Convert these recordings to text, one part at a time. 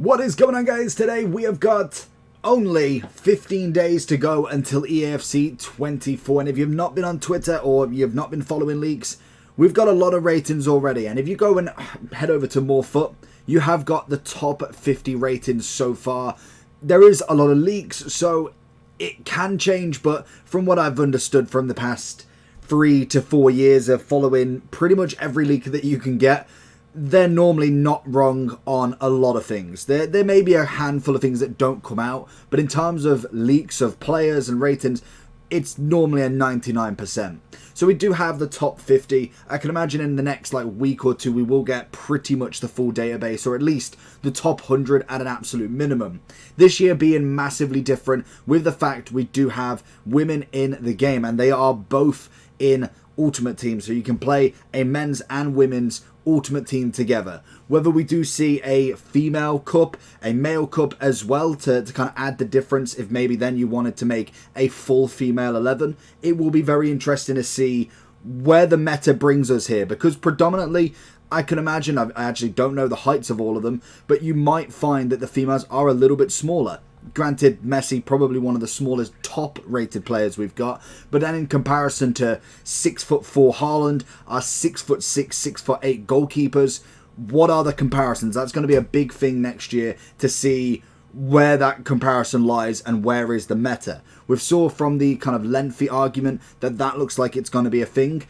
What is going on, guys? Today we have got only 15 days to go until EAFC 24, and if you've not been on Twitter or you've not been following leaks, we've got a lot of ratings already. And if you go and head over to Morefoot, you have got the top 50 ratings so far. There is a lot of leaks, so it can change, but from what I've understood from the past 3 to 4 years of following pretty much every leak that you can get, they're normally not wrong on a lot of things. There may be a handful of things that don't come out, but in terms of leaks of players and ratings, it's normally a 99%. So we do have the top 50. I can imagine in the next week or two we will get pretty much the full database, or at least the top 100 at an absolute minimum. This year being massively different with the fact we do have women in the game, and they are both in Ultimate Team, so you can play a men's and women's Ultimate Team together. Whether we do see a female cup, a male cup as well to kind of add the difference, if maybe then you wanted to make a full female 11, it will be very interesting to see where the meta brings us here, because predominantly I can imagine, I actually don't know the heights of all of them, but you might find that the females are a little bit smaller. Granted, Messi probably one of the smallest top rated players we've got, but then in comparison to 6'4" Haaland, our 6'6", 6'8" goalkeepers, what are the comparisons? That's going to be a big thing next year to see where that comparison lies and where is the meta. We've saw from the kind of lengthy argument that looks like it's going to be a thing.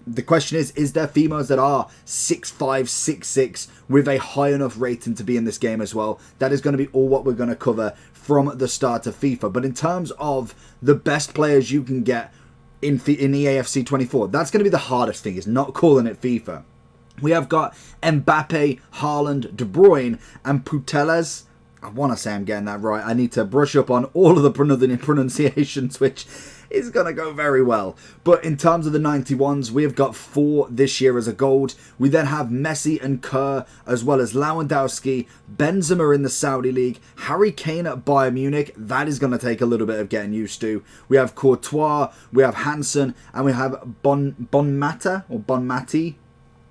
The question is there females that are 6'5", 6'6", with a high enough rating to be in this game as well? That is going to be all what we're going to cover from the start of FIFA. But in terms of the best players you can get in EAFC 24, that's going to be the hardest thing, is not calling it FIFA. We have got Mbappe, Haaland, De Bruyne, and Putellas. I want to say I'm getting that right. I need to brush up on all of the pronunciations, which is going to go very well. But in terms of the 91s, we have got 4 this year as a gold. We then have Messi and Kerr, as well as Lewandowski, Benzema in the Saudi League, Harry Kane at Bayern Munich. That is going to take a little bit of getting used to. We have Courtois, we have Hansen, and we have Bonmati.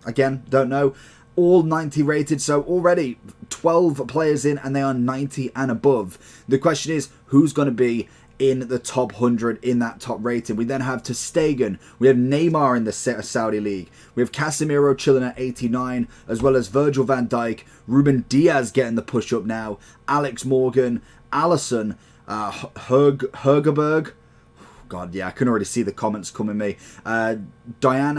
Again, don't know. All 90 rated, so already 12 players in, and they are 90 and above. The question is, who's going to be in the top 100 in that top rating? We then have ter Stegen, we have Neymar in the Saudi League, we have Casemiro chilling at 89, as well as Virgil van Dijk, Ruben Diaz getting the push up now, Alex Morgan, Alisson, Hergerberg. God, yeah, I can already see the comments coming me. Diane,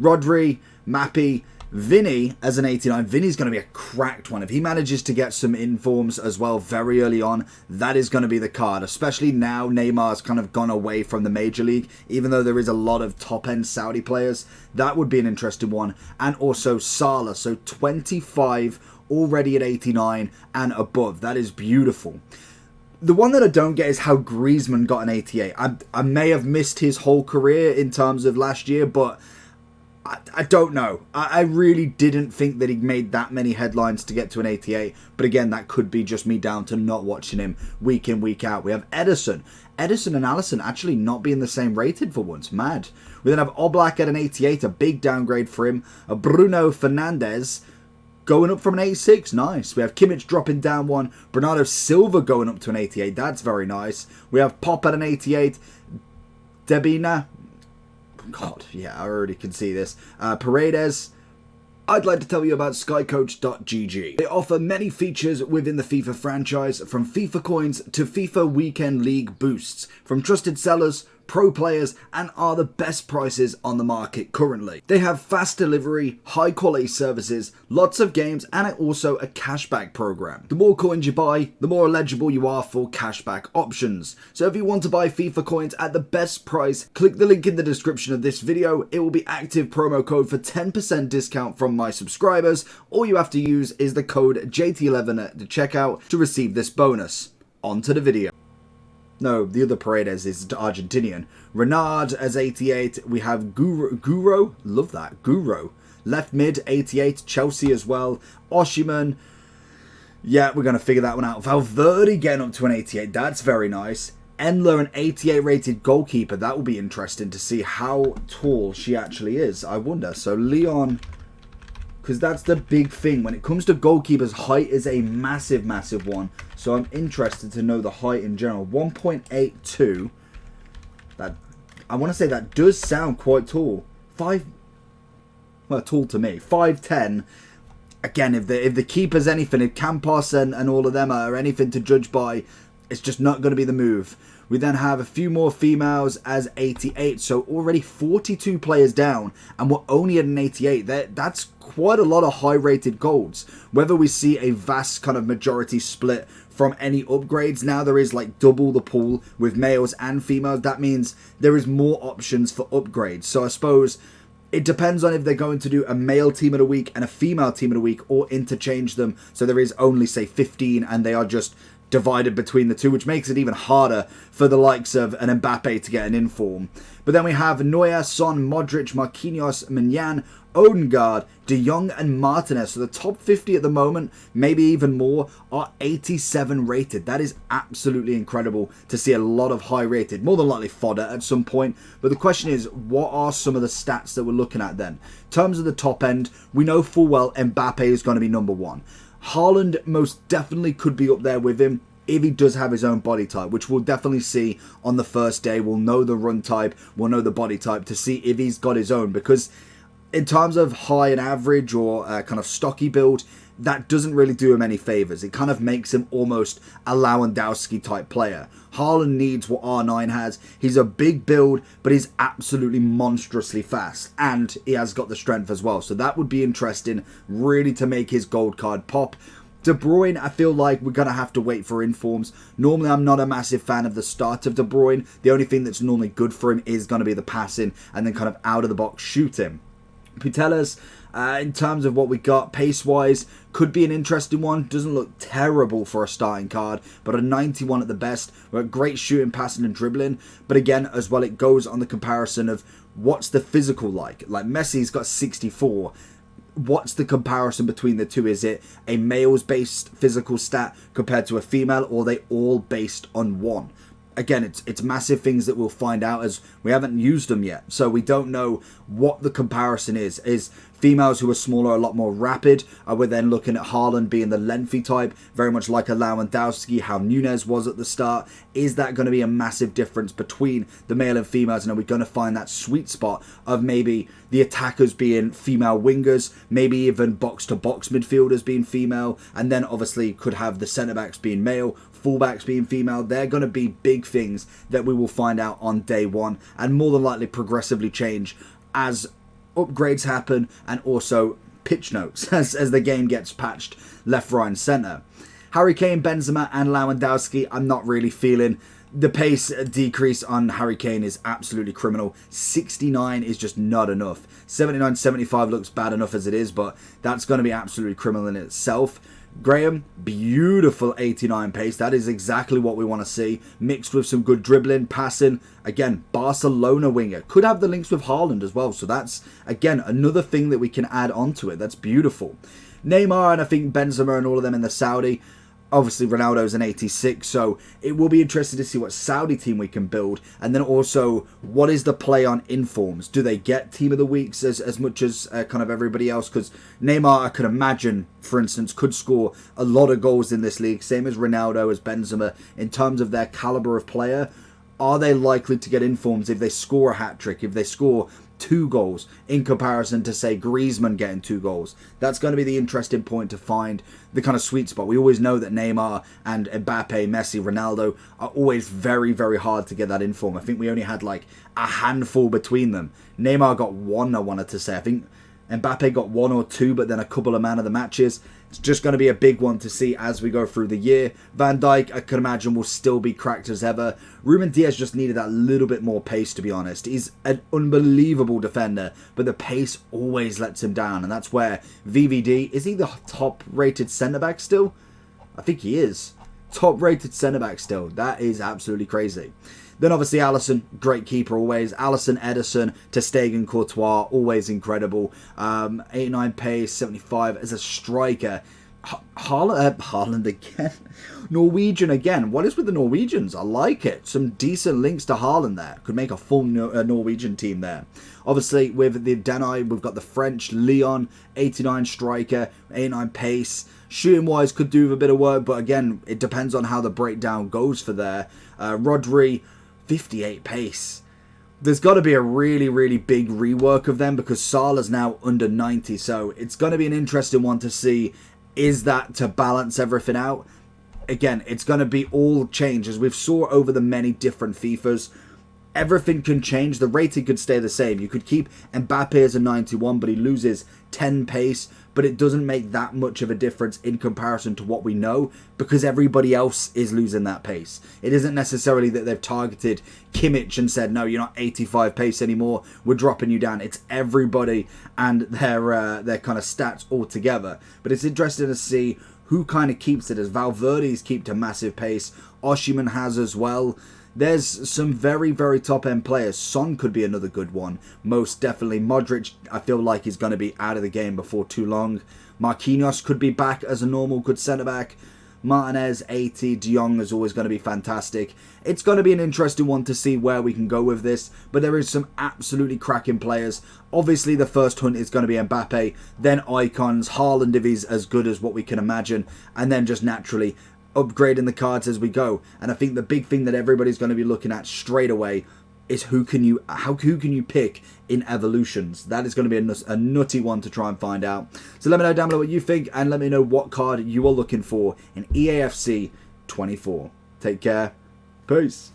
Rodri, Mappy, Vinny as an 89. Vinny's going to be a cracked one. If he manages to get some informs as well very early on, that is going to be the card, especially now Neymar's kind of gone away from the Major League, even though there is a lot of top-end Saudi players. That would be an interesting one. And also Salah, so 25 already at 89 and above. That is beautiful. The one that I don't get is how Griezmann got an 88. I may have missed his whole career in terms of last year, but I don't know. I really didn't think that he made that many headlines to get to an 88. But again, that could be just me down to not watching him week in, week out. We have Edison. Edison and Alisson actually not being the same rated for once. Mad. We then have Oblak at an 88. A big downgrade for him. A Bruno Fernandes going up from an 86, nice. We have Kimmich dropping down one. Bernardo Silva going up to an 88, that's very nice. We have Pop at an 88. Debina, God, yeah, I already can see this. Paredes. I'd like to tell you about skycoach.gg. They offer many features within the FIFA franchise, from FIFA coins to FIFA Weekend League boosts, from trusted sellers, pro players, and are the best prices on the market currently. They have fast delivery, high quality services, lots of games, and also a cashback program. The more coins you buy, the more eligible you are for cashback options. So if you want to buy FIFA coins at the best price, click the link in the description of this video. It will be active promo code for 10% discount from my subscribers. All you have to use is the code JT11 at the checkout to receive this bonus. On to the video. No, the other Paredes is Argentinian. Renard as 88. We have Guro. Love that. Guro. Left mid, 88. Chelsea as well. Oshiman. Yeah, we're going to figure that one out. Valverde getting up to an 88. That's very nice. Endler, an 88 rated goalkeeper. That will be interesting to see how tall she actually is. I wonder. So Leon because that's the big thing. When it comes to goalkeepers, height is a massive, massive one. So I'm interested to know the height in general. 1.82. That, I want to say that does sound quite tall. Well, tall to me. 5'10". Again, if the keeper's anything, if Campos and all of them are anything to judge by, it's just not going to be the move. We then have a few more females as 88, so already 42 players down, and we're only at an 88. That's quite a lot of high-rated golds. Whether we see a vast kind of majority split from any upgrades, now there is like double the pool with males and females. That means there is more options for upgrades. So I suppose it depends on if they're going to do a male team of the week and a female team of the week, or interchange them so there is only, say, 15 and they are just divided between the two, which makes it even harder for the likes of an Mbappe to get an inform. But then we have Neuer, Son, Modric, Marquinhos, Mignan, Odegaard, De Jong and Martinez. So the top 50 at the moment, maybe even more, are 87 rated. That is absolutely incredible to see a lot of high rated, more than likely fodder at some point. But the question is, what are some of the stats that we're looking at then? In terms of the top end, we know full well Mbappe is going to be number one. Haaland most definitely could be up there with him if he does have his own body type, which we'll definitely see on the first day. We'll know the run type, we'll know the body type to see if he's got his own, because in terms of high and average or kind of stocky build, that doesn't really do him any favours. It kind of makes him almost a Lewandowski type player. Haaland needs what R9 has. He's a big build, but he's absolutely monstrously fast. And he has got the strength as well. So that would be interesting, really, to make his gold card pop. De Bruyne, I feel like we're going to have to wait for informs. Normally, I'm not a massive fan of the start of De Bruyne. The only thing that's normally good for him is going to be the passing and then kind of out of the box shooting. Putellas, in terms of what we got pace-wise, could be an interesting one. Doesn't look terrible for a starting card, but a 91 at the best. We're at great shooting, passing and dribbling. But again, as well, it goes on the comparison of what's the physical like. Like Messi's got 64. What's the comparison between the two? Is it a males-based physical stat compared to a female, or are they all based on one? Again, it's massive things that we'll find out, as we haven't used them yet. So we don't know what the comparison is. Is females who are smaller a lot more rapid? Are we then looking at Haaland being the lengthy type, very much like a Lewandowski, how Nunez was at the start? Is that going to be a massive difference between the male and females? And are we going to find that sweet spot of maybe the attackers being female wingers, maybe even box-to-box midfielders being female, and then obviously could have the centre-backs being male, fullbacks being female? They're going to be big things that we will find out on day one, and more than likely progressively change as upgrades happen, and also pitch notes as the game gets patched left, right and centre. Harry Kane, Benzema and Lewandowski, I'm not really feeling. The pace decrease on Harry Kane is absolutely criminal. 69 is just not enough. 79, 75 looks bad enough as it is, but that's going to be absolutely criminal in itself. Graham, beautiful 89 pace. That is exactly what we want to see, mixed with some good dribbling, passing. Again, Barcelona winger. Could have the links with Haaland as well. So that's, again, another thing that we can add onto it. That's beautiful. Neymar and I think Benzema and all of them in the Saudi. Obviously, Ronaldo's an 86, so it will be interesting to see what Saudi team we can build. And then also, what is the play on informs? Do they get team of the weeks as much as kind of everybody else? Because Neymar, I could imagine, for instance, could score a lot of goals in this league, same as Ronaldo, as Benzema, in terms of their caliber of player. Are they likely to get informs if they score a hat-trick, if they score 2 goals in comparison to, say, Griezmann getting 2 goals? That's going to be the interesting point to find the kind of sweet spot. We always know that Neymar and Mbappe, Messi, Ronaldo are always very, very hard to get that inform. I think we only had like a handful between them. Neymar got 1, I wanted to say. I think Mbappe got 1 or 2, but then a couple of man of the matches. It's just going to be a big one to see as we go through the year. Van Dijk, I can imagine, will still be cracked as ever. Ruben Diaz just needed that little bit more pace, to be honest. He's an unbelievable defender, but the pace always lets him down. And that's where VVD, is he the top-rated centre-back still? I think he is. Top-rated centre-back still. That is absolutely crazy. Then obviously Alisson, great keeper always. Alisson, Ederson, ter Stegen, Courtois, always incredible. 89 pace, 75 as a striker. Haaland again. Norwegian again. What is with the Norwegians? I like it. Some decent links to Haaland there. Could make a full Norwegian team there. Obviously, with the Danai, we've got the French. Leon, 89 striker, 89 pace. Shooting-wise, could do a bit of work, but again, it depends on how the breakdown goes for there. Rodri, 58 pace. There's got to be a really, really big rework of them because Salah's now under 90, so it's going to be an interesting one to see. Is that to balance everything out? Again, it's going to be all change. As we've saw over the many different FIFAs, everything can change. The rating could stay the same. You could keep Mbappe as a 91, but he loses 10 pace, but it doesn't make that much of a difference in comparison to what we know because everybody else is losing that pace. It isn't necessarily that they've targeted Kimmich and said, no, you're not 85 pace anymore, we're dropping you down. It's everybody and their kind of stats all together. But it's interesting to see who kind of keeps it, as Valverde's kept a massive pace. Osimhen has as well. There's some very, very top-end players. Son could be another good one. Most definitely. Modric, I feel like, is going to be out of the game before too long. Marquinhos could be back as a normal good centre-back. Martinez, 80. De Jong is always going to be fantastic. It's going to be an interesting one to see where we can go with this. But there is some absolutely cracking players. Obviously, the first hunt is going to be Mbappe. Then icons. Haaland if he's as good as what we can imagine. And then just naturally upgrading the cards as we go. And I think the big thing that everybody's going to be looking at straight away is who can you pick in evolutions. That is going to be a nutty one to try and find out. So let me know down below what you think, and let me know what card you are looking for in EAFC 24. Take care. Peace.